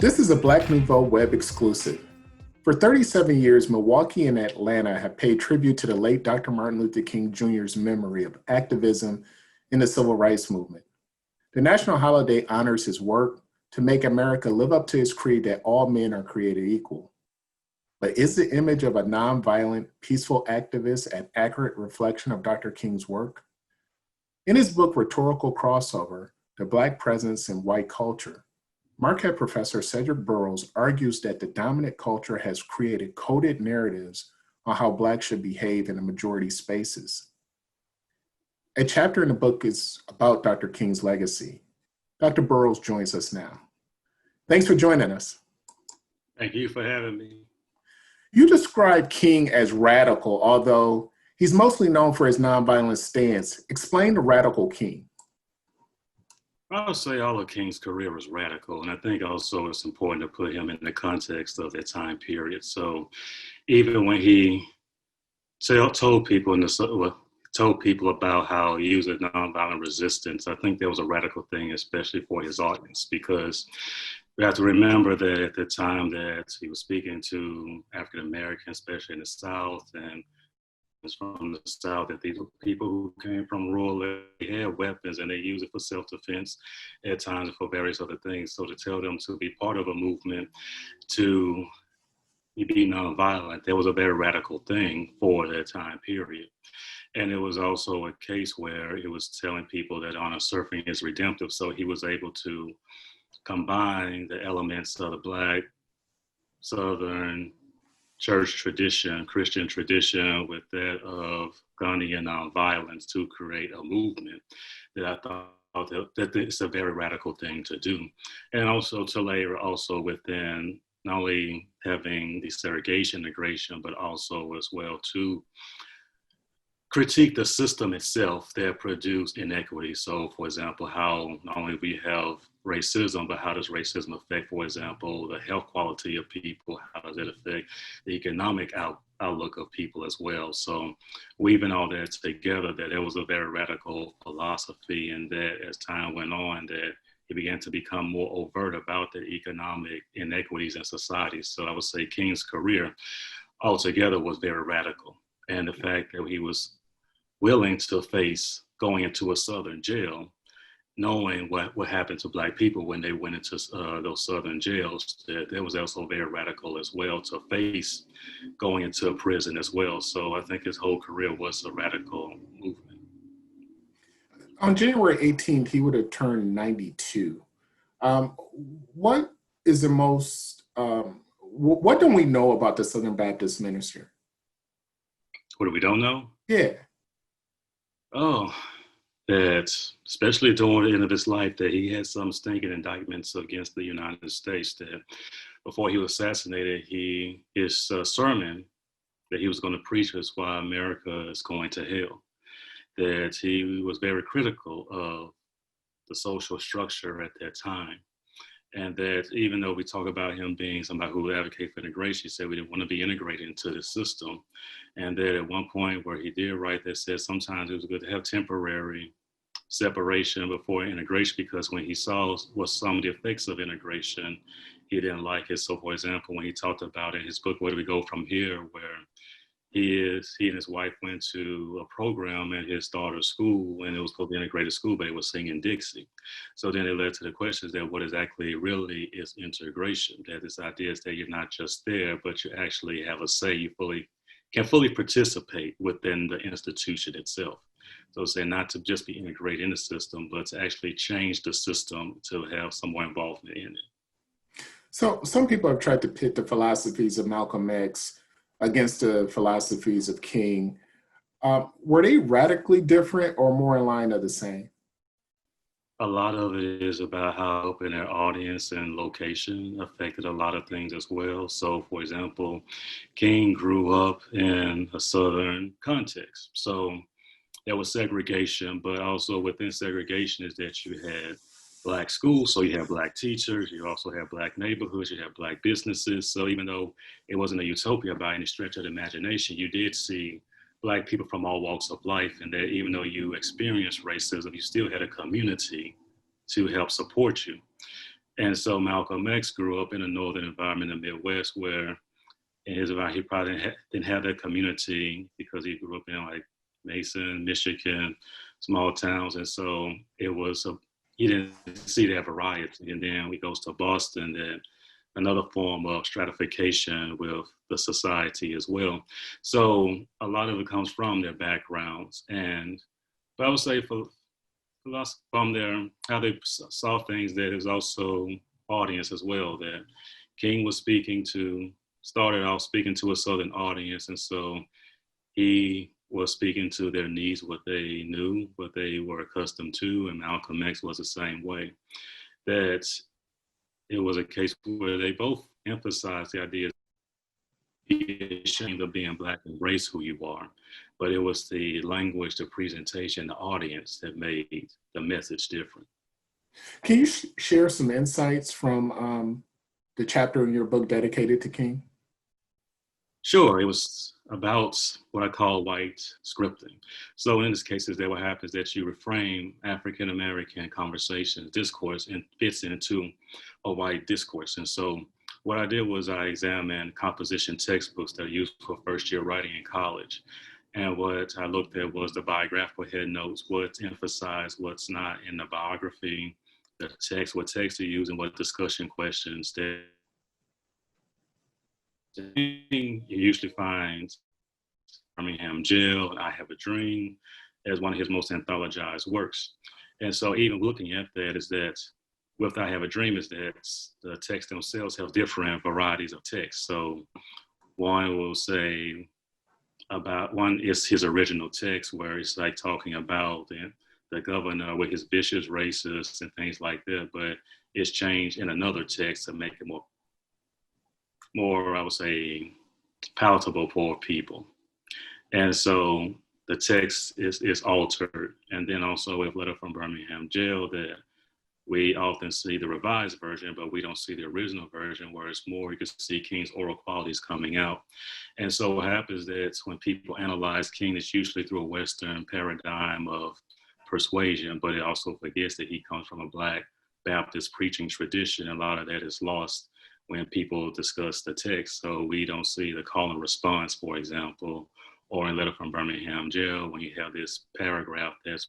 This is a Black Nouveau web exclusive. For 37 years, Milwaukee and Atlanta have paid tribute to the late Dr. Martin Luther King Jr.'s memory of activism in the civil rights movement. The national holiday honors his work to make America live up to his creed that all men are created equal. But is the image of a nonviolent, peaceful activist an accurate reflection of Dr. King's work? In his book, Rhetorical Crossover, The Black Presence in White Culture, Marquette professor Cedric Burrows argues that the dominant culture has created coded narratives on how Blacks should behave in the majority spaces. A chapter in the book is about Dr. King's legacy. Dr. Burrows joins us now. Thanks for joining us. Thank you for having me. You describe King as radical, although he's mostly known for his nonviolent stance. Explain the radical King. I would say all of King's career was radical, and I think also it's important to put him in the context of that time period. So even when he told people about how he used nonviolent resistance, I think that was a radical thing, especially for his audience, because we have to remember that at the time that he was speaking to African Americans, especially in the South, and from the South, that these were people who came from rural areas, they had weapons and they used it for self-defense at times and for various other things. So to tell them to be part of a movement to be nonviolent, that was a very radical thing for that time period. And it was also a case where it was telling people that honor surfing is redemptive. So he was able to combine the elements of the Black Southern church tradition, Christian tradition, with that of Gandhian nonviolence to create a movement that I thought that it's a very radical thing to do. And also to layer also within not only having the segregation integration, but also as well to critique the system itself that produced inequity. So for example, how not only we have racism, but how does racism affect, for example, the health quality of people? How does it affect the economic outlook of people as well? So weaving all that together, that it was a very radical philosophy, and that as time went on, that it began to become more overt about the economic inequities in society. So I would say King's career altogether was very radical. And the fact that he was willing to face going into a Southern jail, knowing what happened to Black people when they went into those Southern jails, that was also very radical as well, to face going into a prison as well. So I think his whole career was a radical movement. On January 18th, he would have turned 92. What is the most, what don't we know about the Southern Baptist minister? What we don't know? Yeah. Oh, that especially toward the end of his life, that he had some stinking indictments against the United States, that before he was assassinated, his sermon that he was going to preach was why America is going to hell, that he was very critical of the social structure at that time. And that even though we talk about him being somebody who would advocate for integration, he said we didn't want to be integrated into the system. And that at one point where he did write that said sometimes it was good to have temporary separation before integration, because when he saw what some of the effects of integration, he didn't like it. So for example, when he talked about in his book, Where Do We Go From Here, where he and his wife went to a program at his daughter's school, and it was supposed to be integrated school, but it was singing Dixie. So then it led to the questions that what exactly really is integration, that this idea is that you're not just there, but you actually have a say, you can fully participate within the institution itself. So say not to just be integrated in the system, but to actually change the system to have some more involvement in it. So some people have tried to pit the philosophies of Malcolm X against the philosophies of King. Were they radically different or more in line of the same? A lot of it is about how open their audience and location affected a lot of things as well. So for example, King grew up in a Southern context. So there was segregation, but also within segregation is that you had Black schools, so you have Black teachers, you also have Black neighborhoods, you have Black businesses. So even though it wasn't a utopia by any stretch of the imagination, you did see Black people from all walks of life, and that even though you experienced racism, you still had a community to help support you. And so Malcolm X grew up in a northern environment in the Midwest where in his environment, he probably didn't have that community because he grew up in like Mason, Michigan, small towns. And so it was, he didn't see that variety. And then he goes to Boston, then another form of stratification with the society as well. So a lot of it comes from their backgrounds. But I would say from their, how they saw things, that is also audience as well, that King was started off speaking to a Southern audience. And so he was speaking to their needs, what they knew, what they were accustomed to. And Malcolm X was the same way, that it was a case where they both emphasized the idea be ashamed of being Black, embrace who you are. But it was the language, the presentation, the audience that made the message different. Can you share some insights from the chapter in your book dedicated to King? Sure, it was about what I call white scripting. So in this case, what happens is that you reframe African-American conversations, discourse, and fits into a white discourse. And so what I did was I examined composition textbooks that are used for first-year writing in college. And what I looked at was the biographical headnotes, what's emphasized, what's not in the biography, the text, what text to use, and what discussion questions that you usually find Birmingham Jail and I Have a Dream as one of his most anthologized works. And so even looking at that is that with I Have a Dream is that the texts themselves have different varieties of text. So one will say one is his original text where it's like talking about the governor with his vicious racists and things like that, but it's changed in another text to make it more, I would say, palatable for people. And so the text is altered. And then also with Letter from Birmingham Jail, that we often see the revised version, but we don't see the original version where it's more, you can see King's oral qualities coming out. And so what happens is when people analyze King, it's usually through a Western paradigm of persuasion, but it also forgets that he comes from a Black Baptist preaching tradition. A lot of that is lost when people discuss the text. So we don't see the call and response, for example, or in Letter from Birmingham Jail, when you have this paragraph that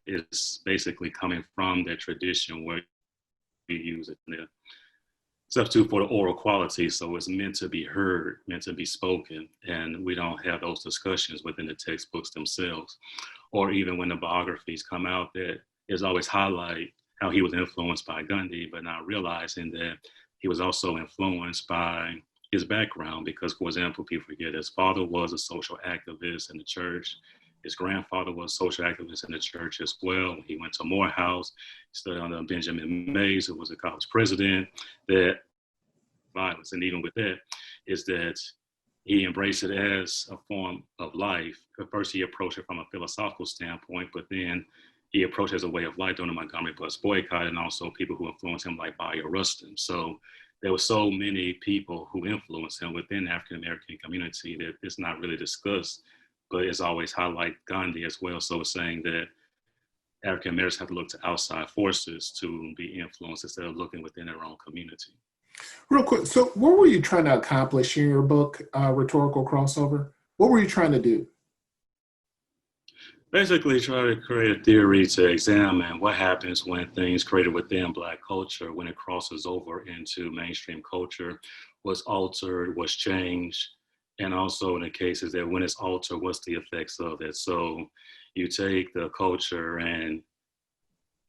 is basically coming from that tradition where you use it in the substitute for the oral quality. So it's meant to be heard, meant to be spoken. And we don't have those discussions within the textbooks themselves. Or even when the biographies come out, that is always highlight how he was influenced by Gandhi, but not realizing that he was also influenced by his background, because, for example, people forget his father was a social activist in the church. His grandfather was a social activist in the church as well. He went to Morehouse, studied under Benjamin Mays, who was a college president. That violence, and even with that, is that he embraced it as a form of life. At first, he approached it from a philosophical standpoint, but then he approached it as a way of life during the Montgomery bus boycott, and also people who influenced him like Bayard Rustin. So there were so many people who influenced him within the African-American community that it's not really discussed, but it's always highlight Gandhi as well. So it's saying that African-Americans have to look to outside forces to be influenced instead of looking within their own community. Real quick, so what were you trying to accomplish in your book, Rhetorical Crossover? What were you trying to do? Basically try to create a theory to examine what happens when things created within Black culture, when it crosses over into mainstream culture, what's altered, what's changed, and also in the cases that when it's altered, what's the effects of it. So you take the culture and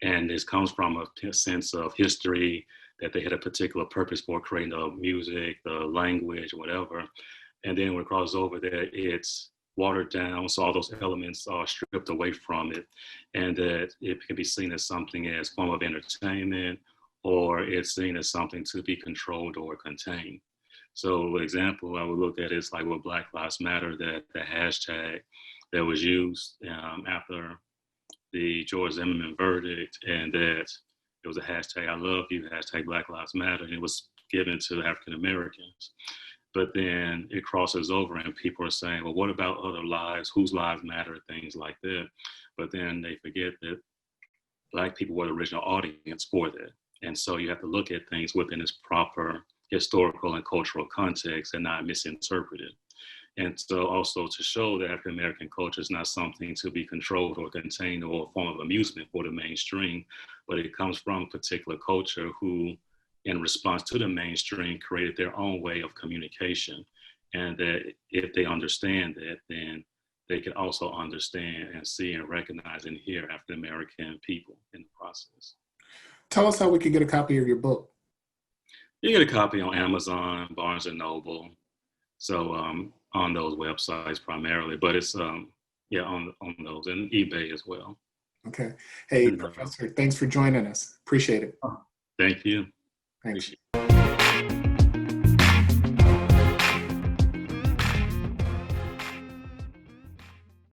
this comes from a sense of history, that they had a particular purpose for creating the music, the language, whatever. And then when it crosses over there, it's watered down, so all those elements are stripped away from it, and that it can be seen as something as form of entertainment, or it's seen as something to be controlled or contained. So an example I would look at is like with Black Lives Matter, that the hashtag that was used after the George Zimmerman verdict, and that it was a hashtag I love you, hashtag Black Lives Matter, and it was given to African Americans. But then it crosses over and people are saying, well, what about other lives? Whose lives matter? Things like that. But then they forget that Black people were the original audience for that. And so you have to look at things within its proper historical and cultural context and not misinterpret it. And so also to show that African American culture is not something to be controlled or contained or a form of amusement for the mainstream, but it comes from a particular culture who, in response to the mainstream, created their own way of communication. And that if they understand that, then they can also understand and see and recognize and hear African American people in the process. Tell us how we could get a copy of your book. You get a copy on Amazon, Barnes and Noble. So on those websites primarily, but it's on those and eBay as well. Okay. Hey, Professor, thanks for joining us. Appreciate it. Thank you. Thanks. Appreciate it.